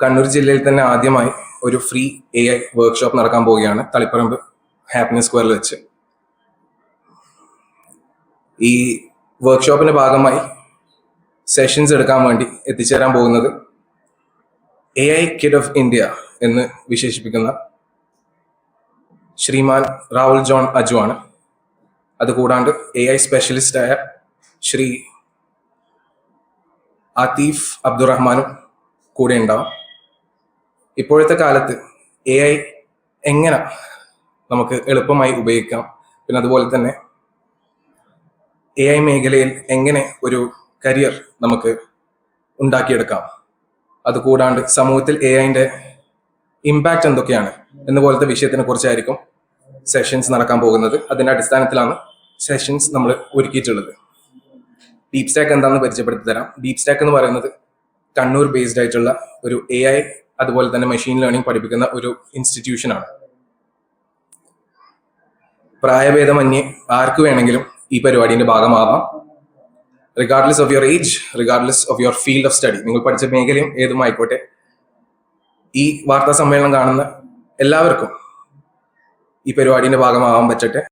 കണ്ണൂർ ജില്ലയിൽ തന്നെ ആദ്യമായി ഒരു ഫ്രീ AI വർക്ക്ഷോപ്പ് നടക്കാൻ പോവുകയാണ് തളിപ്പറമ്പ് ഹാപ്പിനെസ് സ്ക്വയറിൽ വെച്ച്. ഈ വർക്ക്ഷോപ്പിന്റെ ഭാഗമായി സെഷൻസ് എടുക്കാൻ വേണ്ടി എത്തിച്ചേരാൻ പോകുന്നത് AI കിഡ് ഓഫ് ഇന്ത്യ എന്ന് വിശേഷിപ്പിക്കുന്ന ശ്രീമാൻ രാഹുൽ ജോൺ അജു ആണ്. അതുകൂടാണ്ട് AI സ്പെഷ്യലിസ്റ്റായ ശ്രീ ആതിഫ് അബ്ദുറഹ്മാനും കൂടെ ഉണ്ടാവും. ഇപ്പോഴത്തെ കാലത്ത് AI എങ്ങനെ നമുക്ക് എളുപ്പമായി ഉപയോഗിക്കാം, പിന്നെ അതുപോലെ തന്നെ AI മേഖലയിൽ എങ്ങനെ ഒരു കരിയർ നമുക്ക് ഉണ്ടാക്കിയെടുക്കാം, അതുകൂടാണ്ട് സമൂഹത്തിൽ AIന്റെ ഇമ്പാക്റ്റ് എന്തൊക്കെയാണ് എന്നുപോലത്തെ വിഷയത്തിനെ കുറിച്ചായിരിക്കും സെഷൻസ് നടക്കാൻ പോകുന്നത്. അതിൻ്റെ അടിസ്ഥാനത്തിലാണ് സെഷൻസ് നമ്മൾ ഒരുക്കിയിട്ടുള്ളത്. ഡീപ് സ്റ്റാക്ക് എന്താണെന്ന് പരിചയപ്പെടുത്തി തരാം. ഡീപ് സ്റ്റാക്ക് എന്ന് പറയുന്നത് കണ്ണൂർ ബേസ്ഡ് ആയിട്ടുള്ള ഒരു AI അതുപോലെ തന്നെ മെഷീൻ ലേണിംഗ് പഠിപ്പിക്കുന്ന ഒരു ഇൻസ്റ്റിറ്റ്യൂഷനാണ്. പ്രായഭേദമന്യേ ആർക്ക് വേണമെങ്കിലും ഈ പരിപാടിയുടെ ഭാഗമാവാം. Regardless of your age, regardless of your field of study, നിങ്ങൾ പഠിച്ച മേഖലയും ഏതുമായിക്കോട്ടെ, ഈ വാർത്താ സമ്മേളനം കാണുന്ന എല്ലാവർക്കും ഈ പരിപാടിയുടെ ഭാഗമാവാൻ പറ്റട്ടെ.